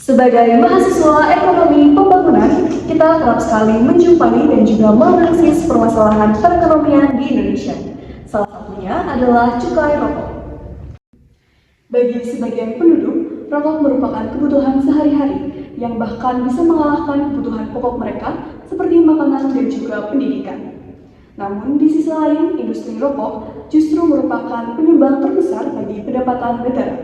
Sebagai mahasiswa ekonomi pembangunan, kita kerap sekali menjumpai dan juga menganalisis permasalahan perekonomian di Indonesia. Salah satunya adalah cukai rokok. Bagi sebagian penduduk, rokok merupakan kebutuhan sehari-hari yang bahkan bisa mengalahkan kebutuhan pokok mereka seperti makanan dan juga pendidikan. Namun di sisi lain, industri rokok justru merupakan penyumbang terbesar bagi pendapatan negara.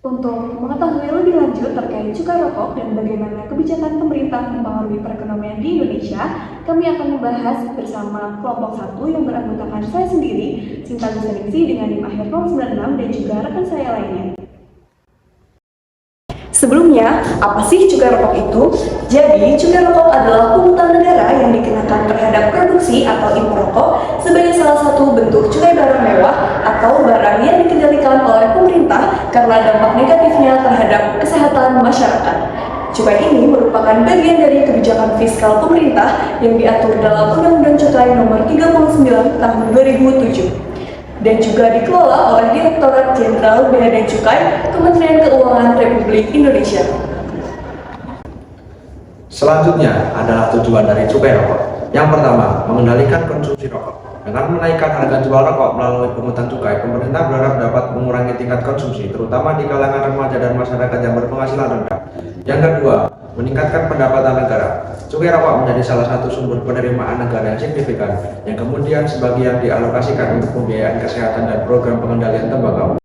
Untuk mengetahui lebih lanjut terkait cukai rokok dan bagaimana kebijakan pemerintah mempengaruhi perekonomian di Indonesia, kami akan membahas bersama kelompok 1 yang beranggotakan saya sendiri, Sinta Gusaningsih dengan NIM akhir 096 dan juga rekan saya lainnya. Sebelumnya, apa sih cukai rokok itu? Jadi, cukai rokok adalah pungutan negara yang dikenakan terhadap produksi atau impor rokok sebagai salah satu bentuk cukai barang mewah atau barang yang dikendalikan oleh pemerintah karena dampak negatifnya terhadap kesehatan masyarakat. Cukai ini merupakan bagian dari kebijakan fiskal pemerintah yang diatur dalam Undang-Undang Cukai Nomor 39 Tahun 2007. Dan juga dikelola oleh Direktorat Jenderal Bea dan Cukai Kementerian Keuangan Republik Indonesia. Selanjutnya adalah tujuan dari cukai rokok. Yang pertama, mengendalikan konsumsi rokok. Dengan menaikkan harga jual rokok melalui pungutan cukai, pemerintah berharap dapat mengurangi tingkat konsumsi, terutama di kalangan remaja dan masyarakat yang berpenghasilan rendah. Yang kedua, meningkatkan pendapatan negara. Cukai rokok menjadi salah satu sumber penerimaan negara yang signifikan, yang kemudian sebagian dialokasikan untuk pembiayaan kesehatan dan program pengendalian tembakau.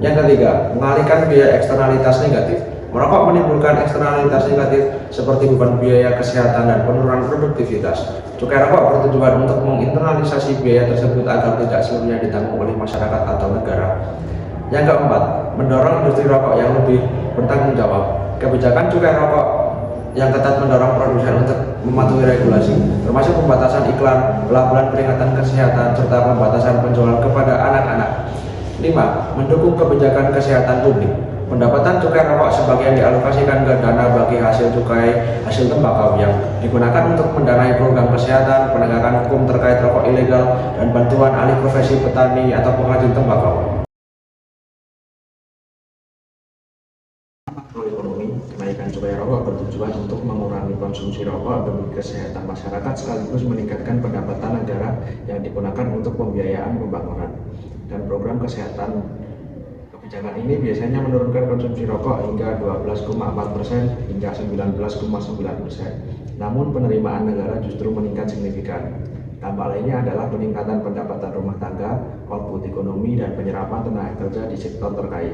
Yang ketiga, mengalihkan biaya eksternalitas negatif. Merokok menimbulkan eksternalitas negatif seperti beban biaya kesehatan dan penurunan produktivitas. Cukai rokok bertujuan untuk menginternalisasi biaya tersebut agar tidak seluruhnya ditanggung oleh masyarakat atau negara. Yang keempat, mendorong industri rokok yang lebih bertanggung jawab. Kebijakan cukai rokok yang ketat mendorong produsen untuk mematuhi regulasi, termasuk pembatasan iklan, pelabelan peringatan kesehatan, serta pembatasan penjualan kepada anak-anak. 5. Mendukung kebijakan kesehatan publik. Pendapatan cukai rokok sebagian dialokasikan ke dana bagi hasil cukai hasil tembakau yang digunakan untuk mendanai program kesehatan, penegakan hukum terkait rokok ilegal, dan bantuan alih profesi petani atau pengrajin tembakau. Makroekonomi, kenaikan cukai rokok bertujuan untuk mengurangi konsumsi rokok demi kesehatan masyarakat sekaligus meningkatkan pendapatan negara yang digunakan untuk pembiayaan pembangunan dan program kesehatan. Kebijakan ini biasanya menurunkan konsumsi rokok hingga 12,4% hingga 19,9%. Namun penerimaan negara justru meningkat signifikan. Dampak lainnya adalah peningkatan pendapatan rumah tangga, output ekonomi, dan penyerapan tenaga kerja di sektor terkait.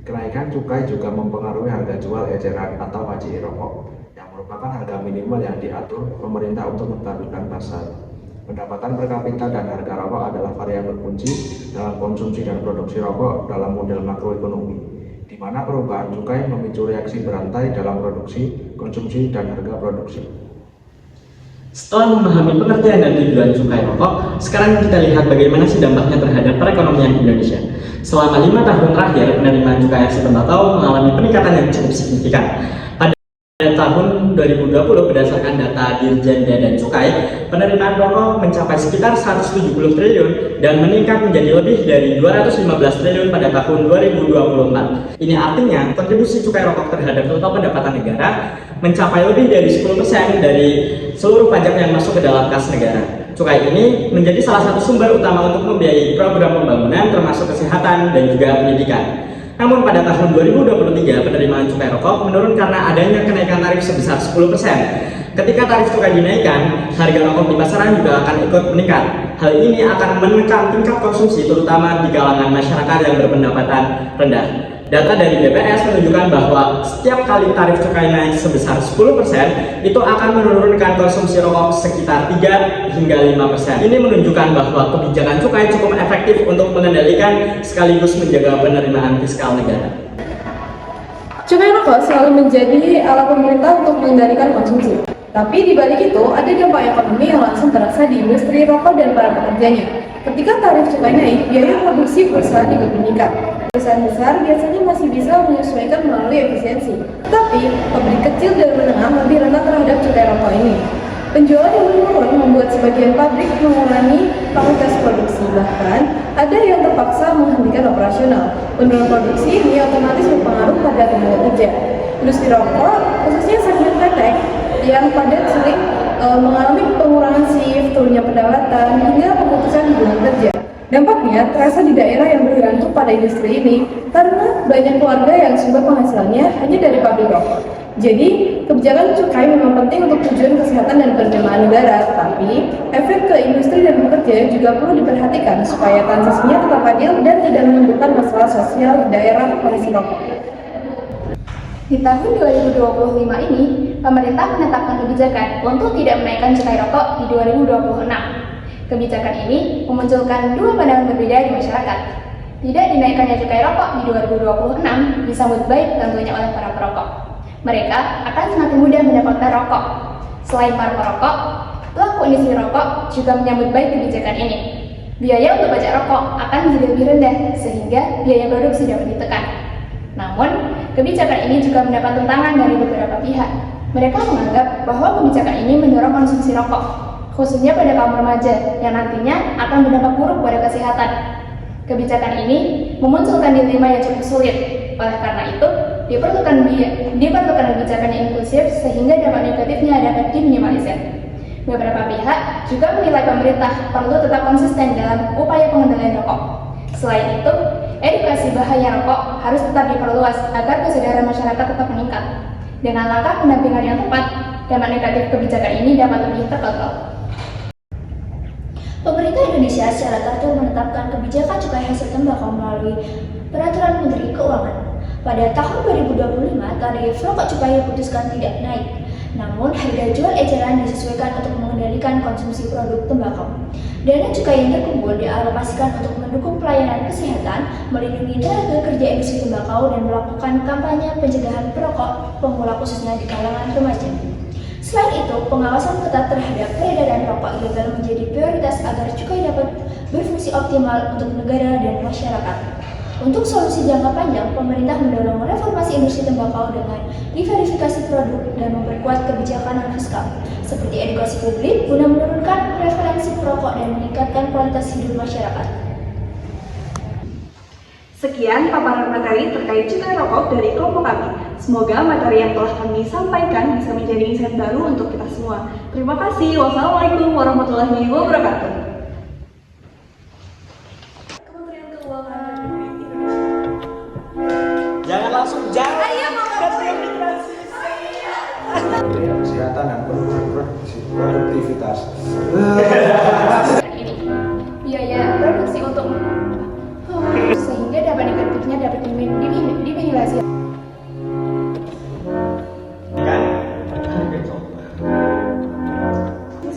Kenaikan cukai juga mempengaruhi harga jual eceran atau HJI rokok, yang merupakan harga minimal yang diatur pemerintah untuk menstabilkan pasar. Pendapatan per kapita dan harga rokok adalah variabel kunci dalam konsumsi dan produksi rokok dalam model makroekonomi, di mana perubahan cukai memicu reaksi berantai dalam produksi, konsumsi, dan harga produksi. Setelah memahami pengertian dan tujuan cukai rokok, sekarang kita lihat bagaimana sih dampaknya terhadap perekonomian Indonesia. Selama 5 tahun terakhir, penerimaan cukai hasil tembakau mengalami peningkatan yang cukup signifikan. Pada tahun 2020, berdasarkan data Dirjen Bea dan Cukai, penerimaan rokok mencapai sekitar 170 triliun dan meningkat menjadi lebih dari 215 triliun pada tahun 2024. Ini artinya kontribusi cukai rokok terhadap total pendapatan negara mencapai lebih dari 10% dari seluruh pajak yang masuk ke dalam kas negara. Cukai ini menjadi salah satu sumber utama untuk membiayai program pembangunan termasuk kesehatan dan juga pendidikan. Namun pada tahun 2023 penerimaan cukai rokok menurun karena adanya kenaikan tarif sebesar 10%. Ketika tarif cukai dinaikkan, harga rokok di pasaran juga akan ikut meningkat. Hal ini akan menekan tingkat konsumsi terutama di kalangan masyarakat yang berpendapatan rendah. Data dari BPS menunjukkan bahwa setiap kali tarif cukai naik sebesar 10%, itu akan menurunkan konsumsi rokok sekitar 3 hingga 5%. Ini menunjukkan bahwa kebijakan cukai cukup efektif untuk mengendalikan sekaligus menjaga penerimaan fiskal negara. Cukai rokok selalu menjadi alat pemerintah untuk mengendalikan konsumsi. Tapi di balik itu, ada dampak ekonomi yang langsung terasa di industri rokok dan para pekerjanya. Ketika tarif cukai naik, biaya produksi perusahaan juga meningkat. Perusahaan besar biasanya masih bisa menyesuaikan melalui efisiensi, tetapi pabrik kecil dan menengah lebih rentan terhadap cukai rokok ini. Penjualan yang menurun membuat sebagian pabrik mengurangi kapasitas produksi, bahkan ada yang terpaksa menghentikan operasional. Penurunan produksi ini otomatis berpengaruh pada tenaga kerja. Industri rokok, khususnya segmen PT, yang pada sering mengalami pengurangan shift, turunnya pendapatan, hingga pemutusan hubungan kerja. Dampaknya terasa di daerah yang bergantung pada industri ini karena banyak keluarga yang sumber penghasilannya hanya dari pabrik rokok. Jadi, kebijakan cukai memang penting untuk tujuan kesehatan dan penerimaan negara, tapi efek ke industri dan pekerja juga perlu diperhatikan supaya transisinya tetap adil dan tidak menimbulkan masalah sosial di daerah kondisi rokok. Di tahun 2025 ini, pemerintah menetapkan kebijakan untuk tidak menaikkan cukai rokok di 2026. Kebijakan ini memunculkan dua pandangan berbeda di masyarakat. Tidak dinaikkannya cukai rokok di 2026 disambut baik tentunya oleh para perokok. Mereka akan semakin mudah mendapatkan rokok. Selain para perokok, pelaku industri rokok juga menyambut baik kebijakan ini. Biaya untuk pajak rokok akan menjadi lebih rendah sehingga biaya produksi dapat ditekan. Namun, kebijakan ini juga mendapat tentangan dari beberapa pihak. Mereka menganggap bahwa kebijakan ini mendorong konsumsi rokok, khususnya pada kaum remaja yang nantinya akan berdampak buruk pada kesehatan. Kebijakan ini memunculkan dilema yang cukup sulit. Oleh karena itu, diperlukan kebijakan yang inklusif sehingga dampak negatifnya dapat diminimalisir. Beberapa pihak juga menilai pemerintah perlu tetap konsisten dalam upaya pengendalian rokok. Selain itu, edukasi bahaya rokok harus tetap diperluas agar kesadaran masyarakat tetap meningkat. Dengan langkah pendampingan yang tepat, dampak negatif kebijakan ini dapat lebih terkontrol. Pemerintah Indonesia secara teratur menetapkan kebijakan cukai hasil tembakau melalui Peraturan Menteri Keuangan. Pada tahun 2025, tarif rokok cukai diputuskan tidak naik. Namun, harga jual eceran disesuaikan untuk mengendalikan konsumsi produk tembakau. Dana cukai yang terkumpul dialokasikan untuk mendukung pelayanan kesehatan, melindungi tenaga kerja industri tembakau, dan melakukan kampanye pencegahan perokok pemula khususnya di kalangan remaja. Selain itu, pengawasan ketat terhadap peredaran rokok ilegal menjadi prioritas agar cukai dapat berfungsi optimal untuk negara dan masyarakat. Untuk solusi jangka panjang, pemerintah mendorong reformasi industri tembakau dengan diverifikasi produk dan memperkuat kebijakan non-fiskal, seperti edukasi publik guna menurunkan prevalensi perokok dan meningkatkan kualitas hidup masyarakat. Sekian paparan materi terkait cukai rokok dari kelompok kami. Semoga materi yang telah kami sampaikan bisa menjadi insight baru untuk kita semua. Terima kasih. Wassalamualaikum warahmatullahi wabarakatuh. Kementerian Keuangan Republik Indonesia. Jangan langsung jalan. Kesehatan dan produktivitas. Ini biaya produksi untuk sehingga dampak negatifnya dapat diminimalisir.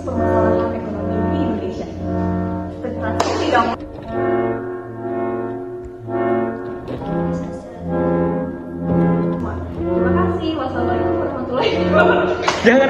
Permasalahan ekonomi di Indonesia. Federasi tidak. Terima kasih. Wassalamualaikum warahmatullahi wabarakatuh. Jangan